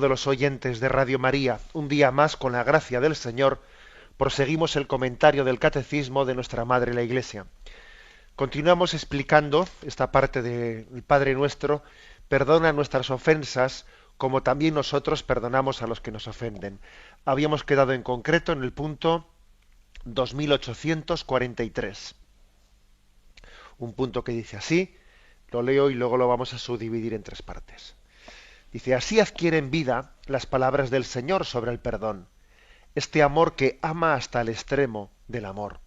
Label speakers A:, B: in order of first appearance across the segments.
A: de los oyentes de Radio María, un día más, con la gracia del Señor, proseguimos el comentario del Catecismo de nuestra Madre la Iglesia. Continuamos explicando esta parte del Padre Nuestro: perdona nuestras ofensas, como también nosotros perdonamos a los que nos ofenden. Habíamos quedado en concreto en el punto 2843. Un punto que dice así, lo leo y luego lo vamos a subdividir en tres partes. Dice: así adquieren vida las palabras del Señor sobre el perdón, este amor que ama hasta el extremo del amor.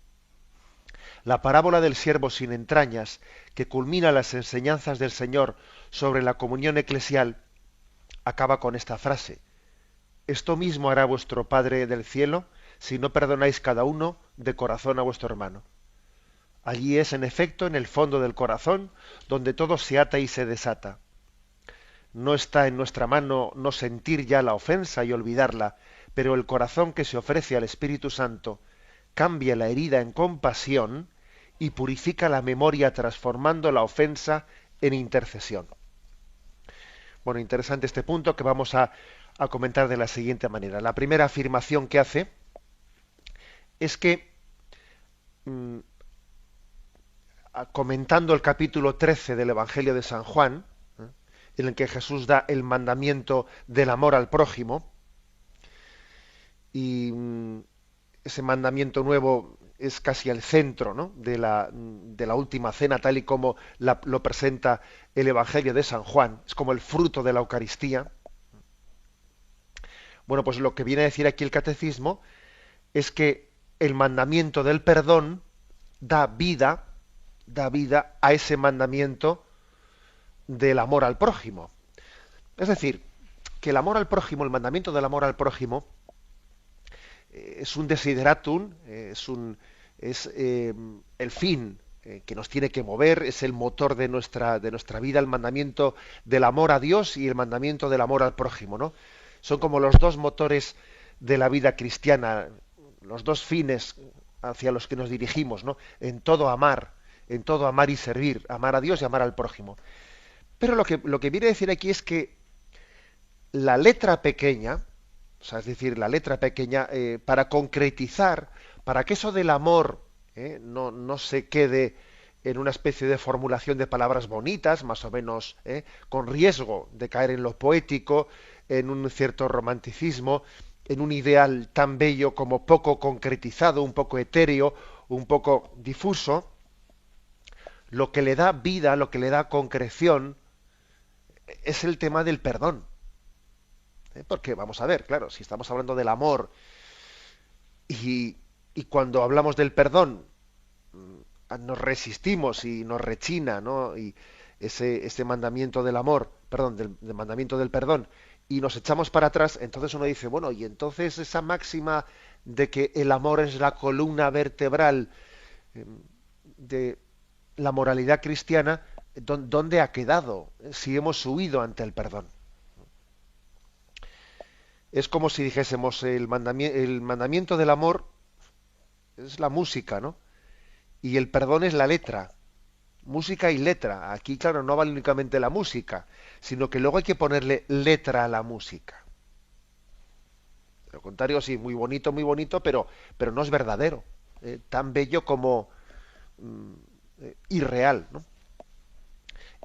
A: La parábola del siervo sin entrañas, que culmina las enseñanzas del Señor sobre la comunión eclesial, acaba con esta frase: esto mismo hará vuestro Padre del cielo si no perdonáis cada uno de corazón a vuestro hermano. Allí es, en efecto, en el fondo del corazón, donde todo se ata y se desata. No está en nuestra mano no sentir ya la ofensa y olvidarla, pero el corazón que se ofrece al Espíritu Santo cambia la herida en compasión y purifica la memoria, transformando la ofensa en intercesión. Bueno, interesante este punto, que vamos a comentar de la siguiente manera. La primera afirmación que hace es que, mm, comentando el capítulo 13 del Evangelio de San Juan, en el que Jesús da el mandamiento del amor al prójimo, y ese mandamiento nuevo es casi el centro, ¿no?, de la última cena, tal y como lo presenta el Evangelio de San Juan. Es como el fruto de la Eucaristía. Bueno, pues lo que viene a decir aquí el Catecismo es que el mandamiento del perdón da vida a ese mandamiento del amor al prójimo. Es decir, que el amor al prójimo, el mandamiento del amor al prójimo, es un desideratum, es el fin que nos tiene que mover, es el motor de nuestra vida, el mandamiento del amor a Dios y el mandamiento del amor al prójimo, ¿no? Son como los dos motores de la vida cristiana, los dos fines hacia los que nos dirigimos, ¿no? En todo amar y servir, amar a Dios y amar al prójimo. Pero lo que viene a decir aquí es que la letra pequeña, o sea, es decir, la letra pequeña, para concretizar, para que eso del amor no se quede en una especie de formulación de palabras bonitas, más o menos, con riesgo de caer en lo poético, en un cierto romanticismo, en un ideal tan bello como poco concretizado, un poco etéreo, un poco difuso. Lo que le da vida, lo que le da concreción, es el tema del perdón. Porque vamos a ver, claro, si estamos hablando del amor y cuando hablamos del perdón nos resistimos y nos rechina, ¿no?, y ese mandamiento del amor, perdón, del mandamiento del perdón, y nos echamos para atrás, entonces uno dice, bueno, y entonces esa máxima de que el amor es la columna vertebral de la moralidad cristiana, ¿dónde ha quedado si hemos huido ante el perdón? Es como si dijésemos el mandamiento del amor es la música, ¿no? Y el perdón es la letra. Música y letra. Aquí, claro, no vale únicamente la música, sino que luego hay que ponerle letra a la música. De lo contrario, sí, muy bonito, pero no es verdadero. Tan bello como irreal, ¿no?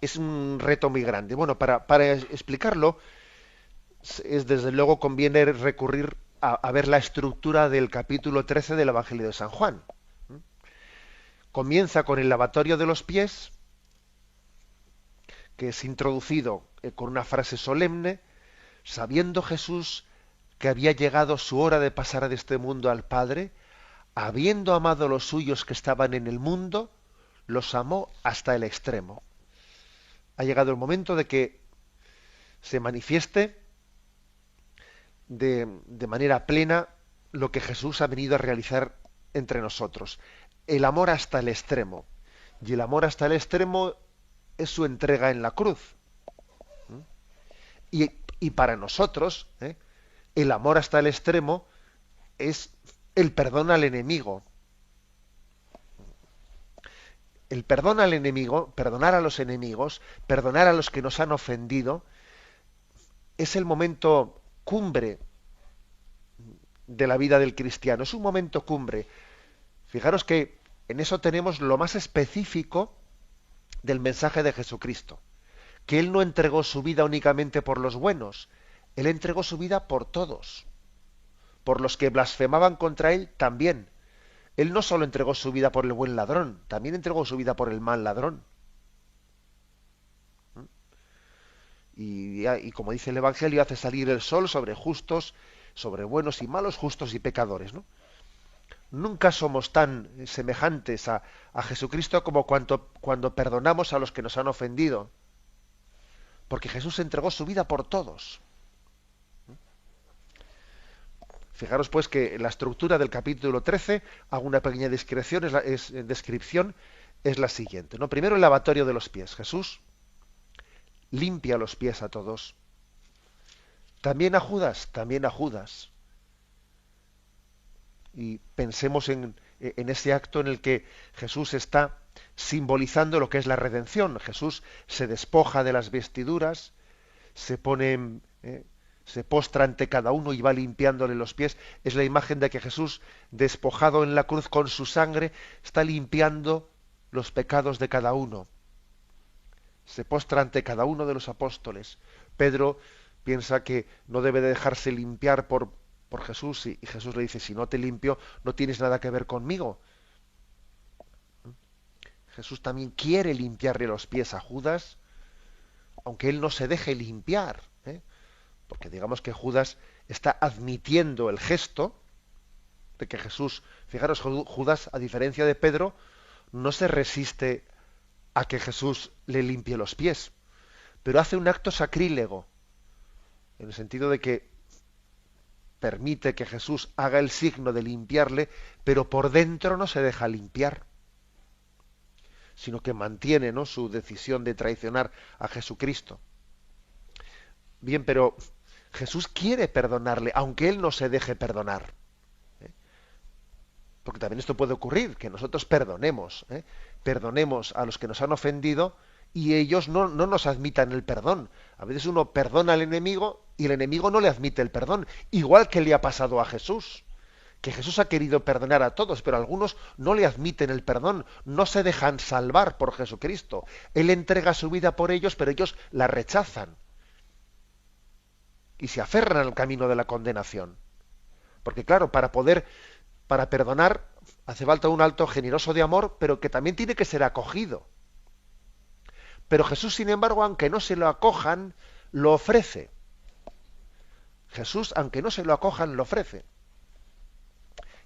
A: Es un reto muy grande. Bueno, para explicarlo, es desde luego conviene recurrir a ver la estructura del capítulo 13 del Evangelio de San Juan. Comienza con el lavatorio de los pies, que es introducido con una frase solemne: sabiendo Jesús que había llegado su hora de pasar de este mundo al Padre, habiendo amado a los suyos que estaban en el mundo, los amó hasta el extremo. Ha llegado el momento de que se manifieste de manera plena lo que Jesús ha venido a realizar entre nosotros. El amor hasta el extremo. Y el amor hasta el extremo es su entrega en la cruz. Y para nosotros, el amor hasta el extremo es el perdón al enemigo. El perdón al enemigo, perdonar a los enemigos, perdonar a los que nos han ofendido, es el momento cumbre de la vida del cristiano, es un momento cumbre. Fijaros que en eso tenemos lo más específico del mensaje de Jesucristo, que Él no entregó su vida únicamente por los buenos, Él entregó su vida por todos, por los que blasfemaban contra Él también. Él no solo entregó su vida por el buen ladrón, también entregó su vida por el mal ladrón. Y como dice el Evangelio, hace salir el sol sobre justos, sobre buenos y malos, justos y pecadores, ¿no? Nunca somos tan semejantes a Jesucristo como cuando perdonamos a los que nos han ofendido, porque Jesús entregó su vida por todos. Fijaros pues que la estructura del capítulo 13, hago una pequeña descripción, descripción, es la siguiente, ¿no? Primero el lavatorio de los pies. Jesús limpia los pies a todos. También a Judas, también a Judas. Y pensemos en ese acto en el que Jesús está simbolizando lo que es la redención. Jesús se despoja de las vestiduras, se pone, se postra ante cada uno y va limpiándole los pies. Es la imagen de que Jesús, despojado en la cruz con su sangre, está limpiando los pecados de cada uno. Se postra ante cada uno de los apóstoles. Pedro piensa que no debe de dejarse limpiar por Jesús, y Jesús le dice: si no te limpio, no tienes nada que ver conmigo. Jesús también quiere limpiarle los pies a Judas, aunque él no se deje limpiar, ¿eh? Porque digamos que Judas está admitiendo el gesto de que Jesús, fijaros, Judas, a diferencia de Pedro, no se resiste a que Jesús le limpie los pies, pero hace un acto sacrílego, en el sentido de que permite que Jesús haga el signo de limpiarle, pero por dentro no se deja limpiar, sino que mantiene, ¿no?, su decisión de traicionar a Jesucristo. Bien, pero Jesús quiere perdonarle, aunque él no se deje perdonar. Porque también esto puede ocurrir, que nosotros perdonemos, perdonemos a los que nos han ofendido y ellos no nos admitan el perdón. A veces uno perdona al enemigo y el enemigo no le admite el perdón, igual que le ha pasado a Jesús, que Jesús ha querido perdonar a todos, pero algunos no le admiten el perdón, no se dejan salvar por Jesucristo. Él entrega su vida por ellos, pero ellos la rechazan y se aferran al camino de la condenación. Porque claro, para perdonar hace falta un acto generoso de amor, pero que también tiene que ser acogido. Pero Jesús, sin embargo, aunque no se lo acojan, lo ofrece. Jesús, aunque no se lo acojan, lo ofrece.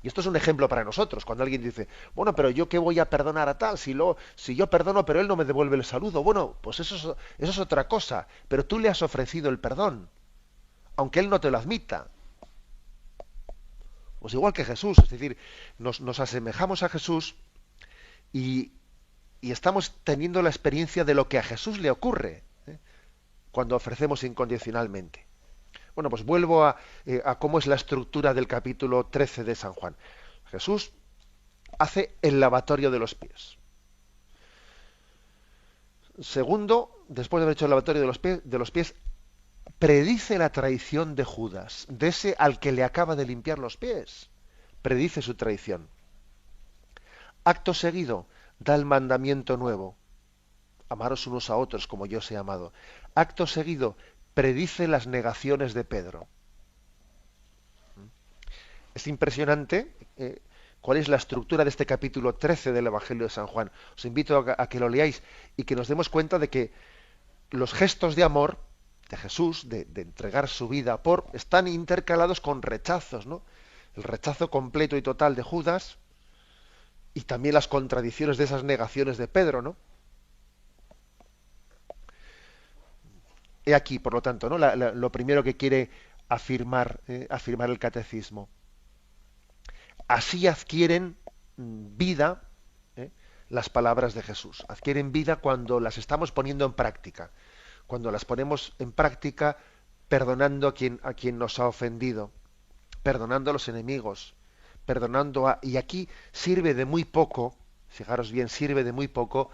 A: Y esto es un ejemplo para nosotros. Cuando alguien dice: bueno, pero yo qué voy a perdonar a tal, si yo perdono pero él no me devuelve el saludo. Bueno, pues eso es otra cosa. Pero tú le has ofrecido el perdón, aunque él no te lo admita. Pues igual que Jesús, es decir, nos asemejamos a Jesús y estamos teniendo la experiencia de lo que a Jesús le ocurre, cuando ofrecemos incondicionalmente. Bueno, pues vuelvo a cómo es la estructura del capítulo 13 de San Juan. Jesús hace el lavatorio de los pies. Segundo, después de haber hecho el lavatorio de los pies, predice la traición de Judas, de ese al que le acaba de limpiar los pies. Predice su traición. Acto seguido, da el mandamiento nuevo: amaros unos a otros como yo os he amado. Acto seguido, predice las negaciones de Pedro. Es impresionante cuál es la estructura de este capítulo 13 del Evangelio de San Juan. Os invito a que lo leáis y que nos demos cuenta de que los gestos de amor de Jesús, de entregar su vida están intercalados con rechazos, ¿no? El rechazo completo y total de Judas y también las contradicciones de esas negaciones de Pedro, ¿no? He aquí, por lo tanto, ¿no?, lo primero que quiere afirmar el catecismo. Así adquieren vida las palabras de Jesús. Adquieren vida cuando las estamos poniendo en práctica. Cuando las ponemos en práctica perdonando a quien nos ha ofendido, perdonando a los enemigos, y aquí sirve de muy poco, fijaros bien, sirve de muy poco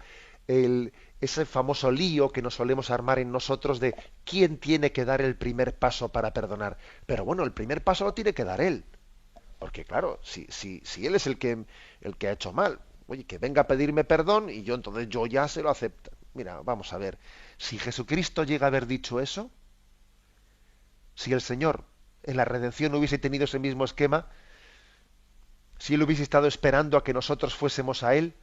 A: el ese famoso lío que nos solemos armar en nosotros de quién tiene que dar el primer paso para perdonar. Pero bueno, el primer paso lo tiene que dar él. Porque claro, si él es el que ha hecho mal, oye, que venga a pedirme perdón y yo entonces yo ya se lo acepto. Mira, vamos a ver, si Jesucristo llega a haber dicho eso, si el Señor en la redención hubiese tenido ese mismo esquema, si él hubiese estado esperando a que nosotros fuésemos a él,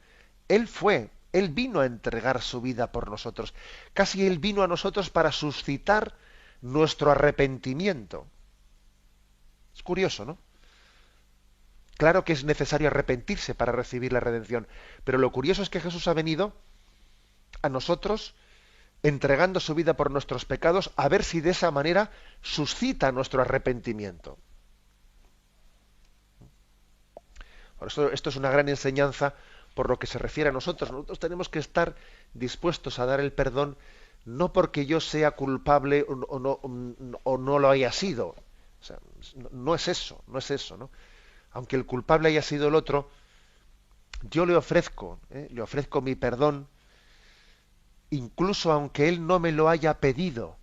A: él vino a entregar su vida por nosotros. Casi él vino a nosotros para suscitar nuestro arrepentimiento. Es curioso, ¿no? Claro que es necesario arrepentirse para recibir la redención, pero lo curioso es que Jesús ha venido a nosotros entregando su vida por nuestros pecados, a ver si de esa manera suscita nuestro arrepentimiento. Por eso esto es una gran enseñanza por lo que se refiere a nosotros. Nosotros tenemos que estar dispuestos a dar el perdón no porque yo sea culpable o no lo haya sido. O sea, no es eso, no es eso, ¿no? Aunque el culpable haya sido el otro, yo le ofrezco mi perdón, incluso aunque él no me lo haya pedido.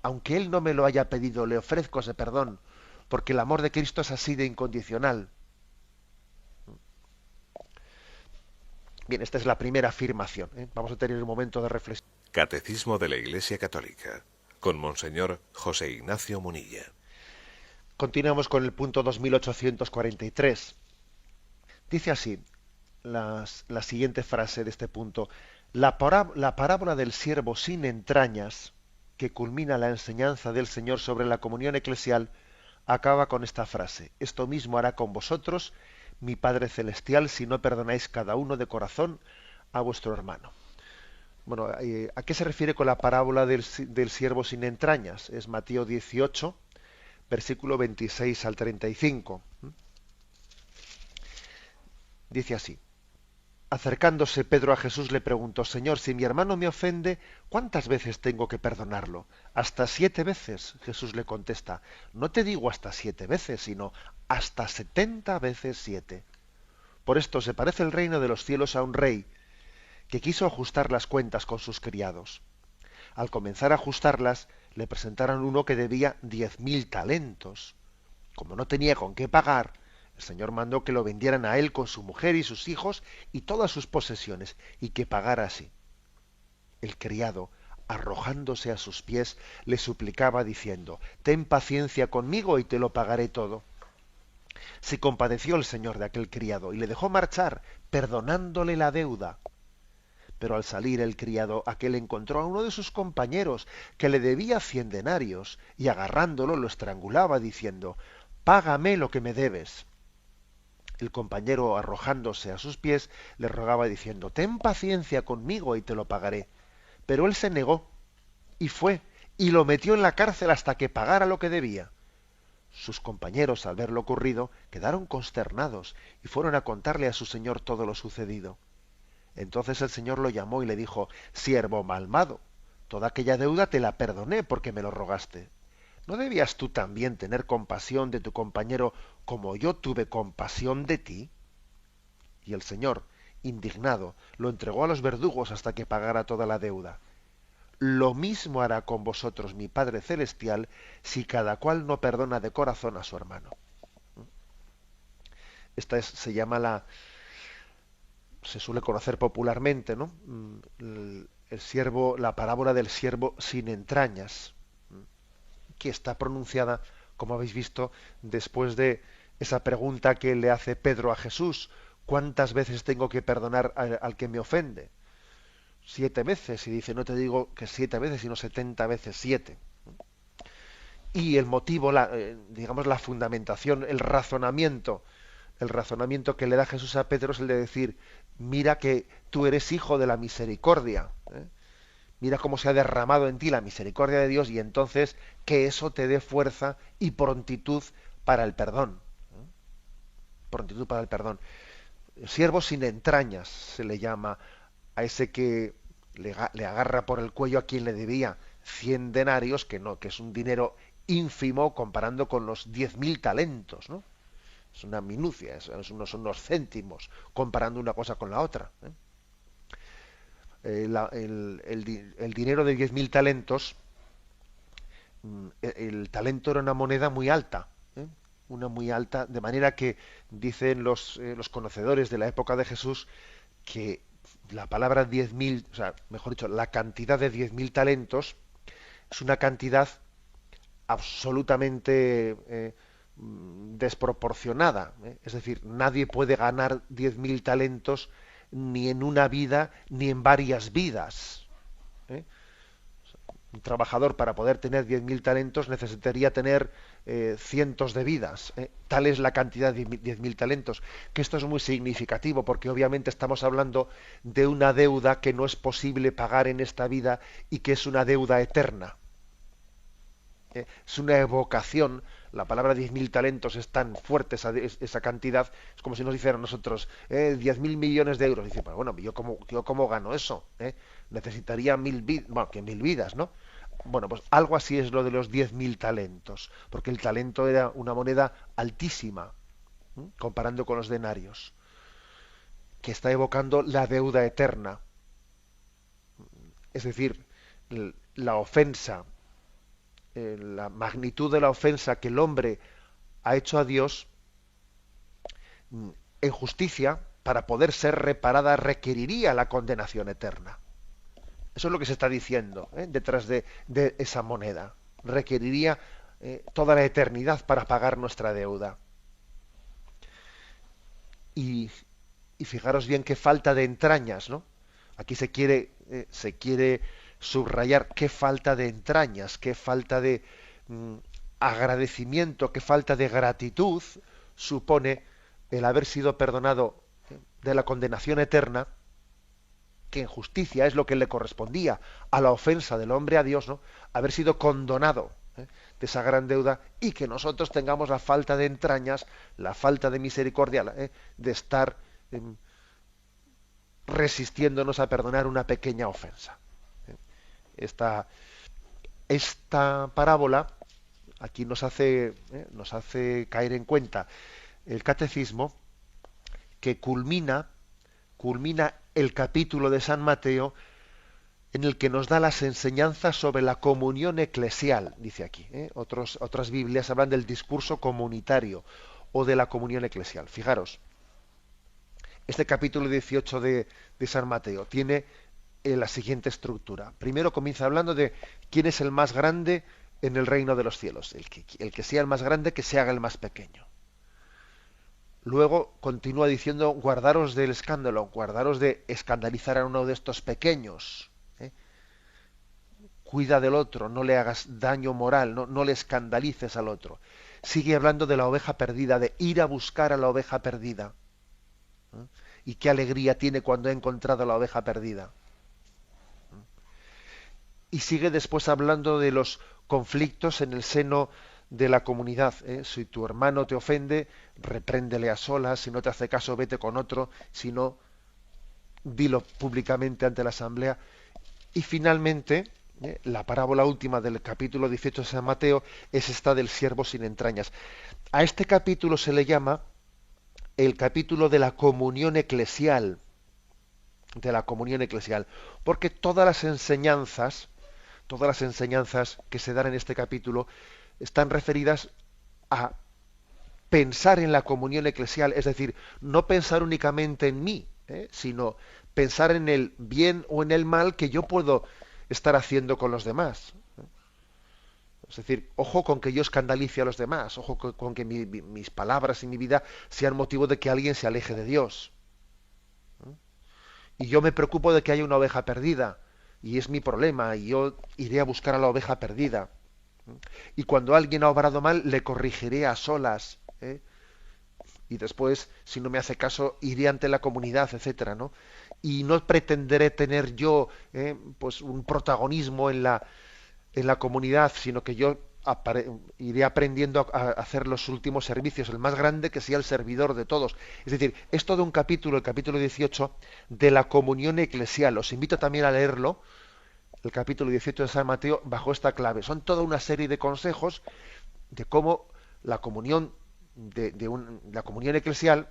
A: Aunque él no me lo haya pedido, le ofrezco ese perdón, porque el amor de Cristo es así de incondicional. Bien, esta es la primera afirmación, ¿eh? Vamos a tener un momento de reflexión.
B: Catecismo de la Iglesia Católica, con Monseñor José Ignacio Munilla.
A: Continuamos con el punto 2843. Dice así la siguiente frase de este punto. La parábola del siervo sin entrañas, que culmina la enseñanza del Señor sobre la comunión eclesial, acaba con esta frase: esto mismo hará con vosotros mi Padre Celestial si no perdonáis cada uno de corazón a vuestro hermano. Bueno, ¿a qué se refiere con la parábola del siervo sin entrañas? Es Mateo 18, versículo 26 al 35. Dice así: acercándose Pedro a Jesús le preguntó: Señor, si mi hermano me ofende, ¿cuántas veces tengo que perdonarlo? ¿Hasta 7 veces? Jesús le contesta: no te digo hasta 7 veces, sino hasta 70 veces 7. Por esto se parece el reino de los cielos a un rey que quiso ajustar las cuentas con sus criados. Al comenzar a ajustarlas, le presentaron uno que debía 10.000 talentos. Como no tenía con qué pagar, el Señor mandó que lo vendieran a él con su mujer y sus hijos y todas sus posesiones, y que pagara así. El criado, arrojándose a sus pies, le suplicaba diciendo: ten paciencia conmigo y te lo pagaré todo. Se compadeció el Señor de aquel criado y le dejó marchar, perdonándole la deuda. Pero al salir el criado aquel encontró a uno de sus compañeros que le debía 100 denarios, y agarrándolo lo estrangulaba diciendo: págame lo que me debes. El compañero, arrojándose a sus pies, le rogaba diciendo: ten paciencia conmigo y te lo pagaré. Pero él se negó y fue y lo metió en la cárcel hasta que pagara lo que debía. Sus compañeros, al ver lo ocurrido, quedaron consternados y fueron a contarle a su señor todo lo sucedido. Entonces el Señor lo llamó y le dijo: siervo malvado, toda aquella deuda te la perdoné porque me lo rogaste. ¿No debías tú también tener compasión de tu compañero como yo tuve compasión de ti? Y el Señor, indignado, lo entregó a los verdugos hasta que pagara toda la deuda. Lo mismo hará con vosotros mi Padre Celestial si cada cual no perdona de corazón a su hermano. Se llama se suele conocer popularmente, ¿no? La parábola del siervo sin entrañas, que está pronunciada, como habéis visto, después de esa pregunta que le hace Pedro a Jesús: ¿cuántas veces tengo que perdonar al que me ofende? 7 veces, y dice: no te digo que 7 veces, sino 70 veces 7. Y el motivo, digamos, la fundamentación, el razonamiento que le da Jesús a Pedro es el de decir: mira que tú eres hijo de la misericordia, ¿eh? Mira cómo se ha derramado en ti la misericordia de Dios, y entonces que eso te dé fuerza y prontitud para el perdón. Prontitud para el perdón. Siervo sin entrañas se le llama a ese que le agarra por el cuello a quien le debía 100 denarios, que no, que es un dinero ínfimo comparando con los 10.000 talentos, ¿no? Es una minucia, son unos céntimos comparando una cosa con la otra, ¿eh? el dinero de 10.000 talentos, el talento era una moneda muy alta, ¿eh? Una muy alta, de manera que dicen los conocedores de la época de Jesús que la palabra 10.000, o sea, mejor dicho, la cantidad de 10.000 talentos es una cantidad absolutamente desproporcionada, ¿eh? Es decir, nadie puede ganar 10.000 talentos ni en una vida ni en varias vidas, ¿eh? Un trabajador para poder tener 10.000 talentos necesitaría tener cientos de vidas. Tal es la cantidad de 10.000 talentos. Que esto es muy significativo porque obviamente estamos hablando de una deuda que no es posible pagar en esta vida y que es una deuda eterna. Es una evocación. La palabra 10.000 talentos es tan fuerte, esa cantidad. Es como si nos dijeran nosotros 10.000 millones de euros. Dice, pero bueno, ¿yo cómo gano eso? Necesitaría 1.000 bueno, que 1.000 vidas, ¿no? Bueno, pues algo así es lo de los 10.000 talentos, porque el talento era una moneda altísima, comparando con los denarios, que está evocando la deuda eterna. Es decir, la ofensa, la magnitud de la ofensa que el hombre ha hecho a Dios, en justicia, para poder ser reparada, requeriría la condenación eterna. Eso es lo que se está diciendo, detrás de esa moneda. Requeriría toda la eternidad para pagar nuestra deuda. Y, y fijaros bien qué falta de entrañas, ¿no? Aquí se quiere subrayar qué falta de entrañas, qué falta de agradecimiento, qué falta de gratitud supone el haber sido perdonado de la condenación eterna, que en justicia es lo que le correspondía a la ofensa del hombre a Dios, ¿no? Haber sido condonado de esa gran deuda, y que nosotros tengamos la falta de entrañas, la falta de misericordia, de estar resistiéndonos a perdonar una pequeña ofensa. Esta, esta parábola aquí nos hace caer en cuenta el catecismo, que culmina el capítulo de San Mateo en el que nos da las enseñanzas sobre la comunión eclesial, dice aquí. Otras Biblias hablan del discurso comunitario o de la comunión eclesial. Fijaros, este capítulo 18 de San Mateo tiene la siguiente estructura. Primero comienza hablando de quién es el más grande en el reino de los cielos. El que sea el más grande, que se haga el más pequeño. Luego continúa diciendo, guardaros del escándalo, guardaros de escandalizar a uno de estos pequeños. Cuida del otro, no le hagas daño moral, no le escandalices al otro. Sigue hablando de la oveja perdida, de ir a buscar a la oveja perdida. Y qué alegría tiene cuando ha encontrado a la oveja perdida. Y sigue después hablando de los conflictos en el seno de la comunidad. Si tu hermano te ofende, repréndele a solas. Si no te hace caso, vete con otro. Si no, dilo públicamente ante la asamblea. Y finalmente, la parábola última del capítulo 18 de San Mateo es esta del siervo sin entrañas. A este capítulo se le llama el capítulo de la comunión eclesial. De la comunión eclesial. Porque todas las enseñanzas que se dan en este capítulo están referidas a pensar en la comunión eclesial, es decir, no pensar únicamente en mí, sino pensar en el bien o en el mal que yo puedo estar haciendo con los demás. Es decir, ojo con que yo escandalice a los demás, ojo con que mis palabras y mi vida sean motivo de que alguien se aleje de Dios. Y yo me preocupo de que haya una oveja perdida, y es mi problema, y yo iré a buscar a la oveja perdida. Y cuando alguien ha obrado mal, le corregiré a solas. Y después, si no me hace caso, iré ante la comunidad, etcétera, ¿no? Y no pretenderé tener yo pues un protagonismo en la comunidad, sino que yo iré aprendiendo a hacer los últimos servicios, el más grande, que sea el servidor de todos. Es decir, es todo un capítulo, el capítulo 18, de la comunión eclesial. Os invito también a leerlo, el capítulo 18 de San Mateo, bajo esta clave. Son toda una serie de consejos de cómo la comunión la comunión eclesial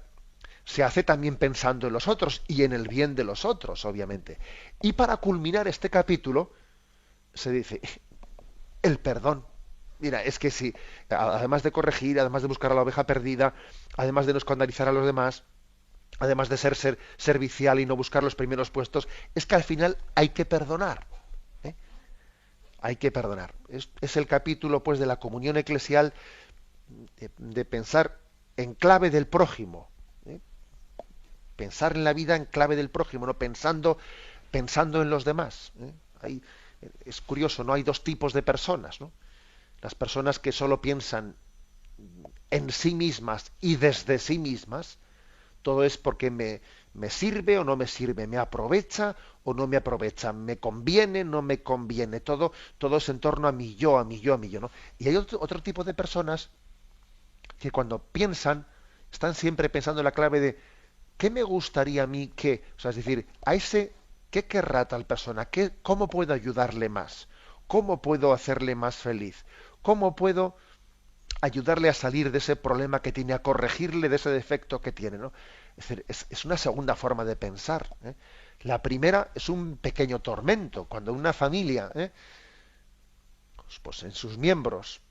A: se hace también pensando en los otros y en el bien de los otros, obviamente. Y para culminar este capítulo, se dice, el perdón. Mira, es que sí, además de corregir, además de buscar a la oveja perdida, además de no escandalizar a los demás, además de ser servicial y no buscar los primeros puestos, es que al final hay que perdonar. ¿Eh? Hay que perdonar. Es el capítulo, pues, de la comunión eclesial, de pensar en clave del prójimo. ¿Eh? Pensar en la vida en clave del prójimo, no pensando en los demás. ¿Eh? Es curioso, no hay dos tipos de personas, ¿no? Las personas que solo piensan en sí mismas y desde sí mismas, todo es porque me sirve o no me sirve, me aprovecha o no me aprovecha, me conviene, no me conviene, todo es en torno a mi yo, a mi yo, a mi yo, ¿no? Y hay otro tipo de personas que cuando piensan, están siempre pensando en la clave de ¿qué me gustaría a mí que? O sea, es decir, a ese, ¿qué querrá tal persona? ¿Cómo puedo ayudarle más? ¿Cómo puedo hacerle más feliz? ¿Cómo puedo ayudarle a salir de ese problema que tiene, a corregirle de ese defecto que tiene, ¿no? Es decir, es una segunda forma de pensar. ¿Eh? La primera es un pequeño tormento, cuando una familia, pues en sus miembros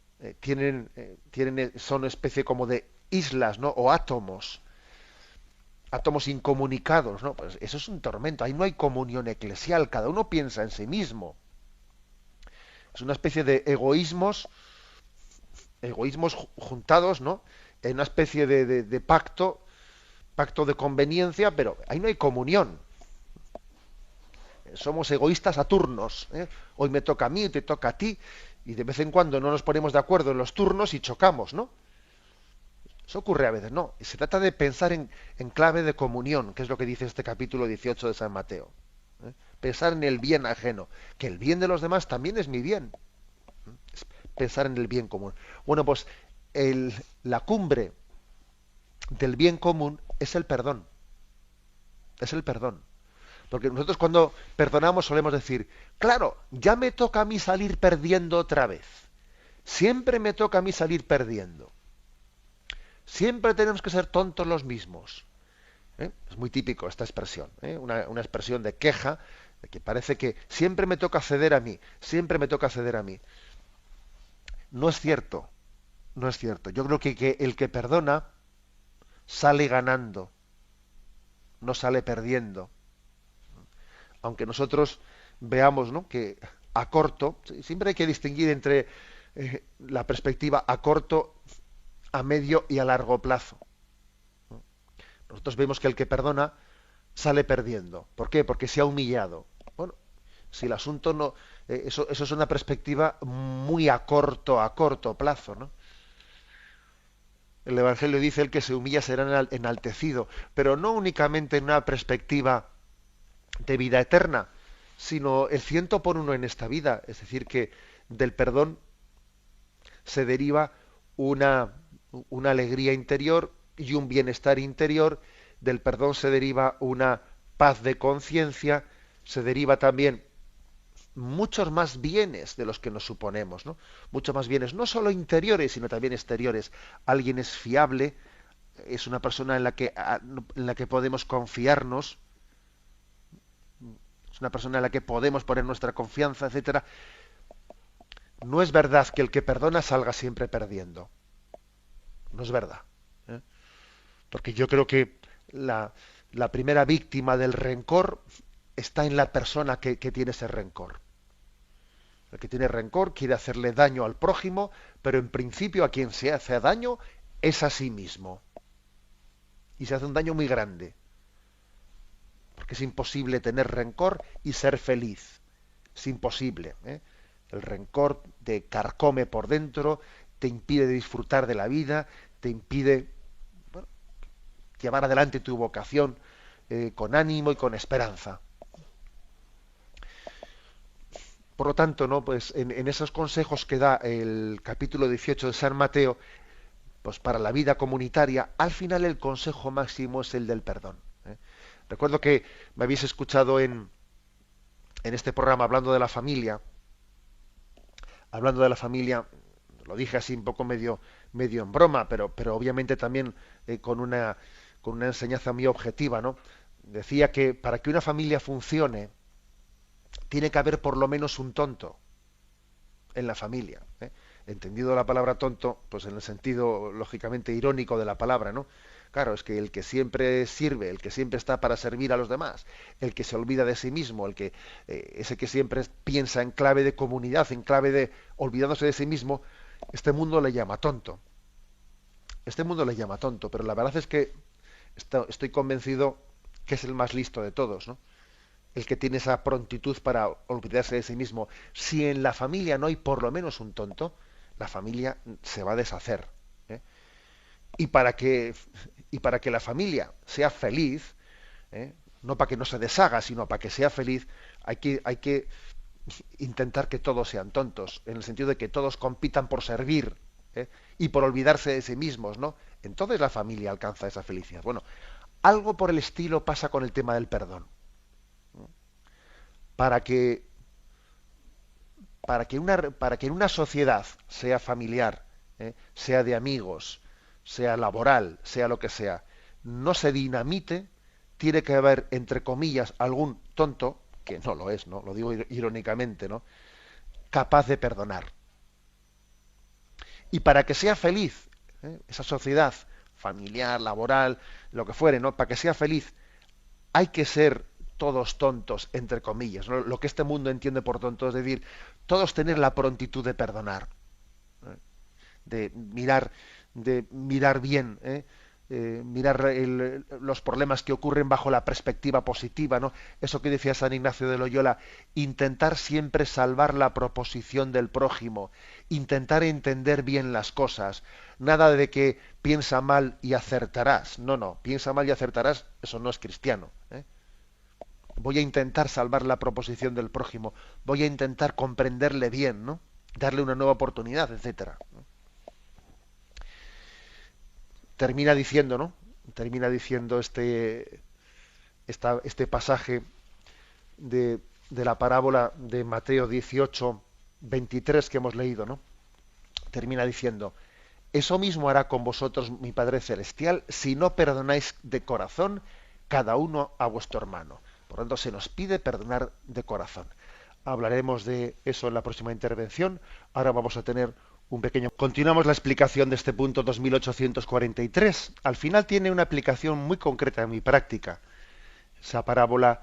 A: son especie como de islas, ¿no? O átomos incomunicados, ¿no? Pues eso es un tormento. Ahí no hay comunión eclesial. Cada uno piensa en sí mismo. Es una especie de egoísmos juntados, ¿no? En una especie de pacto de conveniencia, pero ahí no hay comunión. Somos egoístas a turnos. ¿Eh? Hoy me toca a mí, te toca a ti, y de vez en cuando no nos ponemos de acuerdo en los turnos y chocamos, ¿no? Eso ocurre a veces, no. Se trata de pensar en clave de comunión, que es lo que dice este capítulo 18 de San Mateo. ¿Eh? Pensar en el bien ajeno, que el bien de los demás también es mi bien. Es pensar en el bien común. Bueno, pues la cumbre del bien común es el perdón. Es el perdón. Porque nosotros cuando perdonamos solemos decir, claro, ya me toca a mí salir perdiendo otra vez. Siempre me toca a mí salir perdiendo. Siempre tenemos que ser tontos los mismos. ¿Eh? Es muy típico esta expresión, ¿eh? Una expresión de queja, de que parece que siempre me toca ceder a mí, siempre me toca ceder a mí. No es cierto, no es cierto. Yo creo que el que perdona sale ganando, no sale perdiendo. Aunque nosotros veamos, ¿no?, que a corto, siempre hay que distinguir entre la perspectiva a corto, a medio y a largo plazo. Nosotros vemos que el que perdona sale perdiendo. ¿Por qué? Porque se ha humillado. Bueno, si el asunto no, eso es una perspectiva muy a corto plazo, ¿no? El Evangelio dice el que se humilla será enaltecido, pero no únicamente en una perspectiva de vida eterna, sino el ciento por uno en esta vida. Es decir, que del perdón se deriva una, una alegría interior y un bienestar interior. Del perdón se deriva una paz de conciencia, se deriva también muchos más bienes de los que nos suponemos, ¿no? Muchos más bienes, no solo interiores, sino también exteriores. Alguien es fiable, es una persona en la que podemos confiarnos, es una persona en la que podemos poner nuestra confianza, etcétera. No es verdad que el que perdona salga siempre perdiendo. No es verdad. ¿Eh? Porque yo creo que la primera víctima del rencor está en la persona que tiene ese rencor. El que tiene rencor quiere hacerle daño al prójimo, pero en principio a quien se hace daño es a sí mismo. Y se hace un daño muy grande. Porque es imposible tener rencor y ser feliz. Es imposible. ¿Eh? El rencor te carcome por dentro, te impide disfrutar de la vida, te impide, bueno, llevar adelante tu vocación con ánimo y con esperanza. Por lo tanto, ¿no?, pues en esos consejos que da el capítulo 18 de San Mateo, pues para la vida comunitaria, al final el consejo máximo es el del perdón. ¿Eh? Recuerdo que me habéis escuchado en este programa hablando de la familia, lo dije así un poco medio en broma, pero obviamente también con con una enseñanza muy objetiva, ¿no? Decía que para que una familia funcione, tiene que haber por lo menos un tonto en la familia, ¿eh? Entendido la palabra tonto, pues en el sentido lógicamente irónico de la palabra, ¿no? Claro, es que el que siempre sirve, el que siempre está para servir a los demás, el que se olvida de sí mismo, ese que siempre piensa en clave de comunidad, en clave de olvidándose de sí mismo, este mundo le llama tonto. Este mundo le llama tonto, pero la verdad es que estoy convencido que es el más listo de todos, ¿no? El que tiene esa prontitud para olvidarse de sí mismo. Si en la familia no hay por lo menos un tonto, la familia se va a deshacer. ¿Eh? Y para que la familia sea feliz, ¿eh? No para que no se deshaga, sino para que sea feliz, hay que intentar que todos sean tontos, en el sentido de que todos compitan por servir, ¿eh? Y por olvidarse de sí mismos, ¿no? Entonces la familia alcanza esa felicidad. Bueno, algo por el estilo pasa con el tema del perdón. Para que para que en una sociedad, sea familiar, sea de amigos, sea laboral, sea lo que sea, no se dinamite, tiene que haber, entre comillas, algún tonto, que no lo es, ¿no? Lo digo irónicamente, ¿no? Capaz de perdonar. Y para que sea feliz, esa sociedad familiar, laboral, lo que fuere, ¿no? Para que sea feliz, hay que ser todos tontos, entre comillas, ¿no? Lo que este mundo entiende por tonto, es decir, todos tener la prontitud de perdonar, ¿eh? De mirar bien, mirar los problemas que ocurren bajo la perspectiva positiva, ¿no? Eso que decía San Ignacio de Loyola, intentar siempre salvar la proposición del prójimo, intentar entender bien las cosas, nada de que piensa mal y acertarás, no, piensa mal y acertarás, eso no es cristiano, ¿eh? Voy a intentar salvar la proposición del prójimo, voy a intentar comprenderle bien, ¿no? Darle una nueva oportunidad, etcétera. Termina diciendo, ¿no? Termina diciendo este pasaje de la parábola de Mateo 18, 23 que hemos leído, ¿no? Termina diciendo, eso mismo hará con vosotros mi Padre Celestial si no perdonáis de corazón cada uno a vuestro hermano. Por lo tanto, se nos pide perdonar de corazón. Hablaremos de eso en la próxima intervención. Ahora vamos a tener un pequeño... Continuamos la explicación de este punto 2843. Al final tiene una aplicación muy concreta, muy práctica. Esa parábola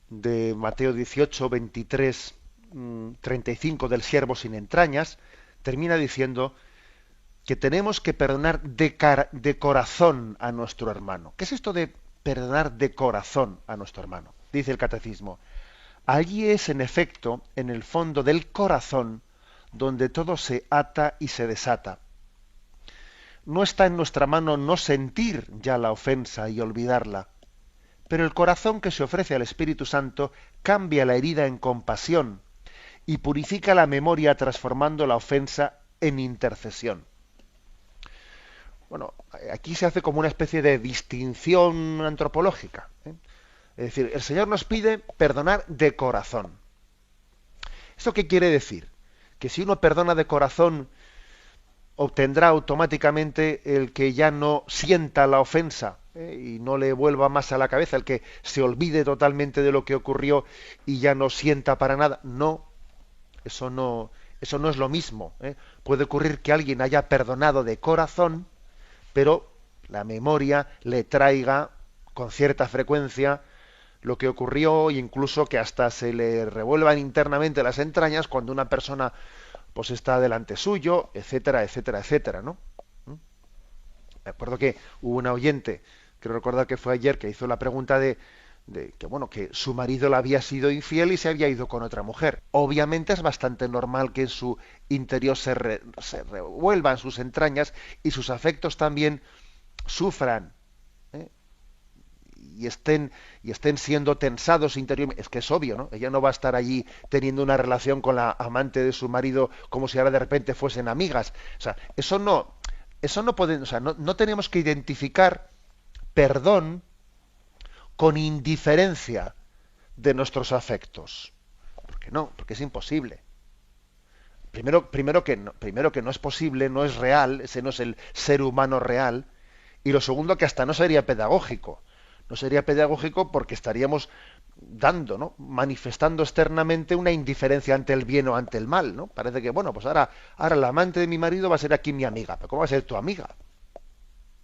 A: de Mateo 18, 23, 35 del siervo sin entrañas, termina diciendo que tenemos que perdonar de corazón a nuestro hermano. ¿Qué es esto de perdonar de corazón a nuestro hermano? Dice el catecismo, allí es en efecto, en el fondo del corazón, donde todo se ata y se desata. No está en nuestra mano no sentir ya la ofensa y olvidarla, pero el corazón que se ofrece al Espíritu Santo cambia la herida en compasión y purifica la memoria transformando la ofensa en intercesión. Bueno, aquí se hace como una especie de distinción antropológica, ¿eh? Es decir, el Señor nos pide perdonar de corazón. ¿Esto qué quiere decir? Que si uno perdona de corazón, obtendrá automáticamente el que ya no sienta la ofensa, y no le vuelva más a la cabeza, el que se olvide totalmente de lo que ocurrió y ya no sienta para nada. No, eso no es lo mismo, ¿eh? Puede ocurrir que alguien haya perdonado de corazón, pero la memoria le traiga con cierta frecuencia lo que ocurrió, e incluso que hasta se le revuelvan internamente las entrañas cuando una persona pues está delante suyo, etcétera, etcétera, etcétera, ¿no? Me acuerdo que hubo una oyente, creo recordar que fue ayer, que hizo la pregunta de que bueno, que su marido le había sido infiel y se había ido con otra mujer. Obviamente es bastante normal que en su interior se revuelvan sus entrañas y sus afectos también sufran, ¿eh? y estén siendo tensados interiormente. Es que es obvio, ¿no? Ella no va a estar allí teniendo una relación con la amante de su marido como si ahora de repente fuesen amigas. O sea, eso no puede, o sea, no tenemos que identificar perdón con indiferencia de nuestros afectos. ¿Por qué no? Porque es imposible. Primero que no es posible, no es real, ese no es el ser humano real. Y lo segundo, que hasta no sería pedagógico. No sería pedagógico porque estaríamos dando, ¿no? Manifestando externamente una indiferencia ante el bien o ante el mal, ¿no? Parece que, bueno, pues ahora la amante de mi marido va a ser aquí mi amiga. ¿Pero cómo va a ser tu amiga?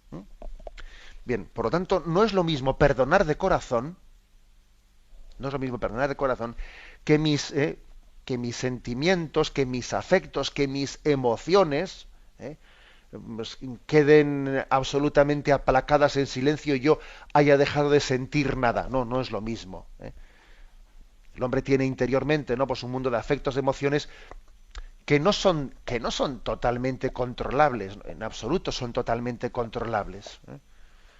A: ¿Mm? Bien, por lo tanto, no es lo mismo perdonar de corazón, no es lo mismo perdonar de corazón que mis sentimientos, que mis afectos, que mis emociones, ¿eh? Pues, queden absolutamente aplacadas en silencio y yo haya dejado de sentir nada. No, no es lo mismo, ¿eh? El hombre tiene interiormente, ¿no? Pues un mundo de afectos, de emociones que no son totalmente controlables, en absoluto son totalmente controlables, ¿eh?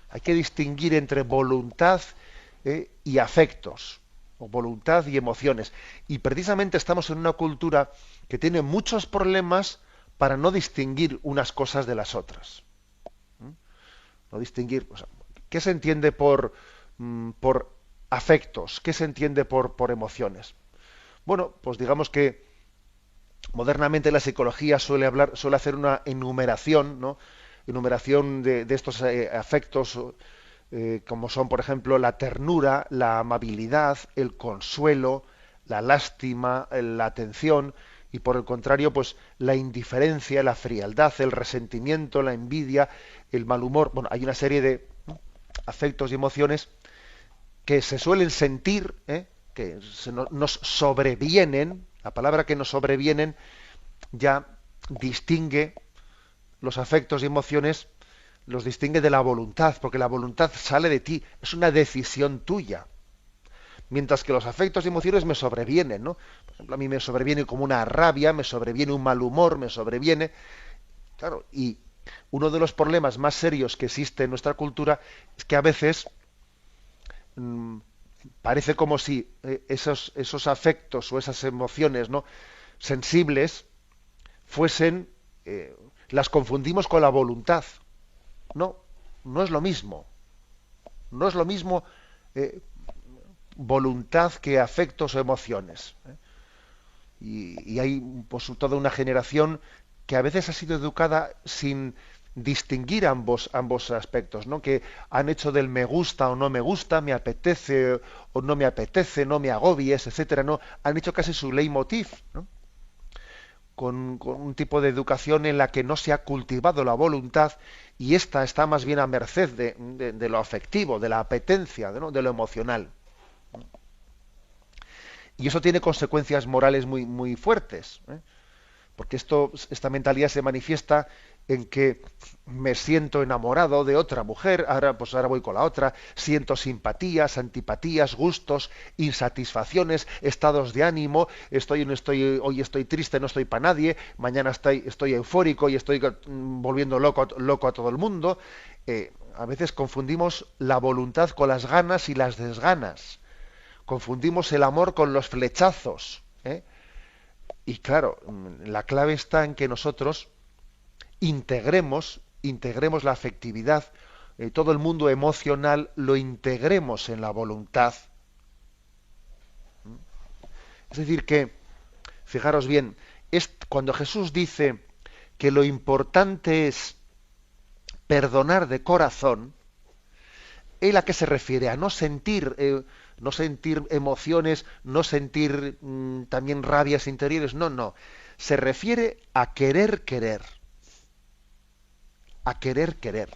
A: Hay que distinguir entre voluntad, y afectos, o voluntad y emociones. Y precisamente estamos en una cultura que tiene muchos problemas para no distinguir unas cosas de las otras. ¿Mm? No distinguir, o sea, ¿qué se entiende por afectos? ¿Qué se entiende por emociones? Bueno, pues digamos que modernamente la psicología suele hacer una enumeración, ¿no? Enumeración de estos afectos, como son, por ejemplo, la ternura, la amabilidad, el consuelo, la lástima, la atención, y por el contrario, pues la indiferencia, la frialdad, el resentimiento, la envidia, el mal humor. Bueno, hay una serie de, ¿no?, afectos y emociones que se suelen sentir, nos sobrevienen. La palabra que nos sobrevienen ya distingue los afectos y emociones, los distingue de la voluntad, porque la voluntad sale de ti, es una decisión tuya. Mientras que los afectos y emociones me sobrevienen, ¿no? Por ejemplo, a mí me sobreviene como una rabia, me sobreviene un mal humor, me sobreviene. Claro, y uno de los problemas más serios que existe en nuestra cultura es que a veces mm, parece como si esos afectos o esas emociones, ¿no?, sensibles fuesen, las confundimos con la voluntad. No, no es lo mismo. No es lo mismo eh, voluntad que afectos o emociones, ¿eh? Y hay pues toda una generación que a veces ha sido educada sin distinguir ambos aspectos, ¿no? Que han hecho del me gusta o no me gusta, me apetece o no me apetece, no me agobies, etcétera, ¿no? Han hecho casi su leitmotiv, ¿no? Con un tipo de educación en la que no se ha cultivado la voluntad y esta está más bien a merced de lo afectivo, de la apetencia, ¿no?, de lo emocional. Y eso tiene consecuencias morales muy, muy fuertes, ¿eh? Porque esta mentalidad se manifiesta en que me siento enamorado de otra mujer, ahora voy con la otra, siento simpatías, antipatías, gustos, insatisfacciones, estados de ánimo, hoy estoy triste, no estoy para nadie, mañana estoy eufórico y estoy volviendo loco a todo el mundo. A veces confundimos la voluntad con las ganas y las desganas. Confundimos el amor con los flechazos, ¿eh? Y claro, la clave está en que nosotros integremos la afectividad, todo el mundo emocional lo integremos en la voluntad. Es decir que, fijaros bien, cuando Jesús dice que lo importante es perdonar de corazón, ¿él a qué se refiere? A no sentir emociones, no sentir también rabias interiores. No, no. Se refiere a querer querer. A querer querer.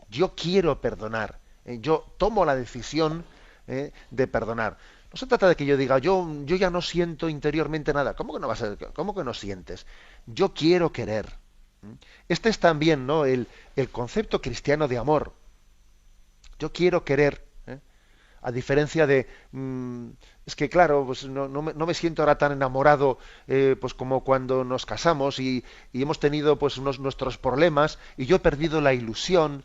A: Yo quiero perdonar. Yo tomo la decisión de perdonar. No se trata de que yo diga, yo ya no siento interiormente nada. ¿Cómo que no vas a, cómo que no sientes? Yo quiero querer. Este es también, ¿no?, el concepto cristiano de amor. Yo quiero querer, ¿eh? A diferencia de, es que claro, pues no me siento ahora tan enamorado, pues como cuando nos casamos y hemos tenido pues nuestros problemas y yo he perdido la ilusión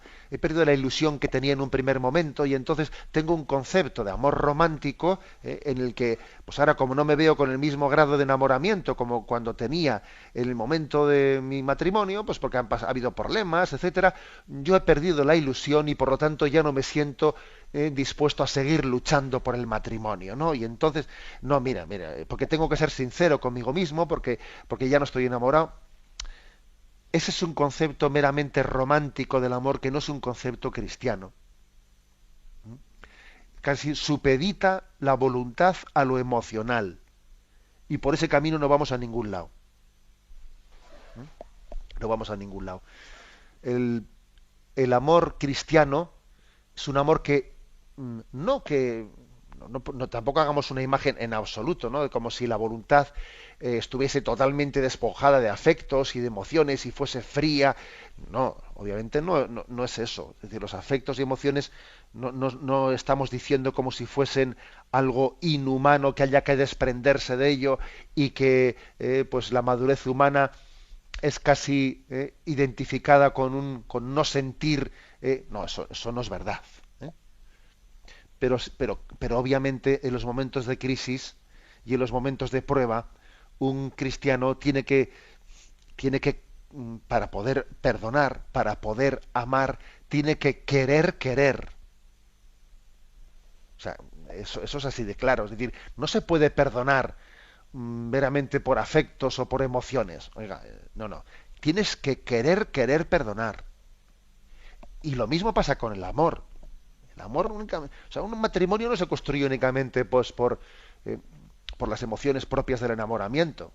A: que tenía en un primer momento y entonces tengo un concepto de amor romántico, en el que pues ahora como no me veo con el mismo grado de enamoramiento como cuando tenía en el momento de mi matrimonio, pues porque ha habido problemas, etcétera, yo he perdido la ilusión y por lo tanto ya no me siento dispuesto a seguir luchando por el matrimonio, ¿no? Y entonces, no, mira, porque tengo que ser sincero conmigo mismo, porque ya no estoy enamorado. ese es un concepto meramente romántico del amor que no es un concepto cristiano. Casi supedita la voluntad a lo emocional y por ese camino no vamos a ningún lado. No vamos a ningún lado. El, el amor cristiano es un amor que tampoco hagamos una imagen en absoluto, ¿no? De como si la voluntad estuviese totalmente despojada de afectos y de emociones y fuese fría. No, obviamente no es eso. Es decir, los afectos y emociones no estamos diciendo como si fuesen algo inhumano que haya que desprenderse de ello y que pues la madurez humana es casi identificada con no sentir. No, eso no es verdad. Pero obviamente en los momentos de crisis y en los momentos de prueba, un cristiano para poder perdonar, para poder amar, tiene que querer. O sea, eso es así de claro. Es decir, no se puede perdonar meramente por afectos o por emociones. Oiga, no. Tienes que querer perdonar. Y lo mismo pasa con el amor. El amor únicamente, o sea, un matrimonio no se construye únicamente pues por las emociones propias del enamoramiento.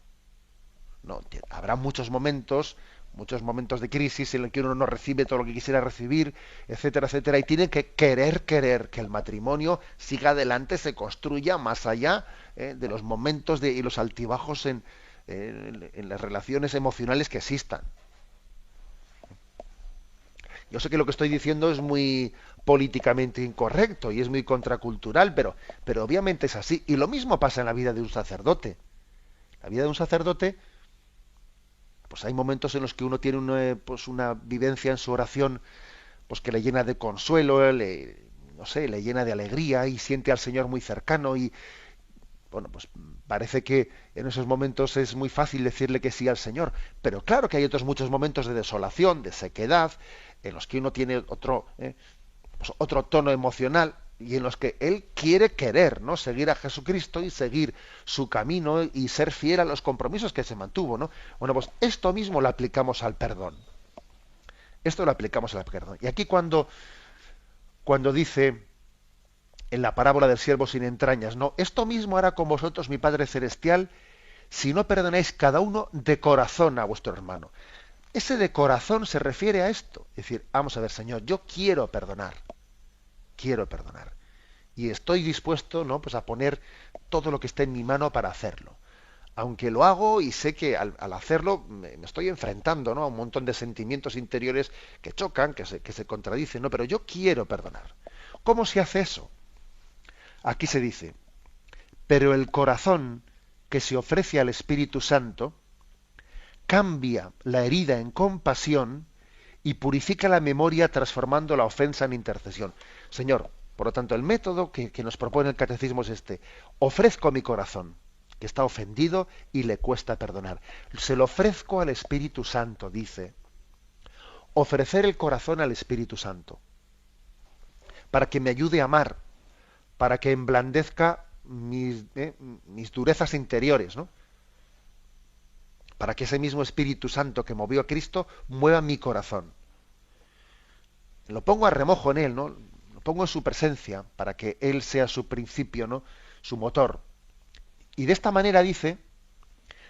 A: No, habrá muchos momentos de crisis en los que uno no recibe todo lo que quisiera recibir, etcétera, etcétera, y tiene que querer que el matrimonio siga adelante, se construya más allá de los momentos y los altibajos en las relaciones emocionales que existan. Yo sé que lo que estoy diciendo es muy políticamente incorrecto y es muy contracultural, pero obviamente es así. Y lo mismo pasa en la vida de un sacerdote. La vida de un sacerdote, pues hay momentos en los que uno tiene una vivencia en su oración pues que le llena de consuelo, no sé, le llena de alegría y siente al Señor muy cercano y, bueno, pues parece que en esos momentos es muy fácil decirle que sí al Señor. Pero claro que hay otros muchos momentos de desolación, de sequedad, en los que uno tiene otro tono emocional y en los que él quiere querer, ¿no? Seguir a Jesucristo y seguir su camino y ser fiel a los compromisos que se mantuvo, ¿no? Bueno, pues esto mismo lo aplicamos al perdón. Esto lo aplicamos al perdón. Y aquí cuando dice en la parábola del siervo sin entrañas, ¿no? Esto mismo hará con vosotros mi Padre Celestial si no perdonáis cada uno de corazón a vuestro hermano. Ese de corazón se refiere a esto. Es decir, vamos a ver, Señor, yo quiero perdonar. Y estoy dispuesto, ¿no? Pues a poner todo lo que esté en mi mano para hacerlo. Aunque lo hago y sé que al hacerlo me estoy enfrentando, ¿no? A un montón de sentimientos interiores que chocan, que se contradicen, ¿no? Pero yo quiero perdonar. ¿Cómo se hace eso? Aquí se dice, pero el corazón que se ofrece al Espíritu Santo cambia la herida en compasión y purifica la memoria transformando la ofensa en intercesión. Señor, por lo tanto, el método que nos propone el catecismo es este. Ofrezco mi corazón, que está ofendido y le cuesta perdonar. Se lo ofrezco al Espíritu Santo, dice. Ofrecer el corazón al Espíritu Santo, para que me ayude a amar, para que emblandezca mis durezas interiores, ¿no? Para que ese mismo Espíritu Santo que movió a Cristo mueva mi corazón. Lo pongo a remojo en él, ¿no? Lo pongo en su presencia para que él sea su principio, ¿no? Su motor. Y de esta manera, dice,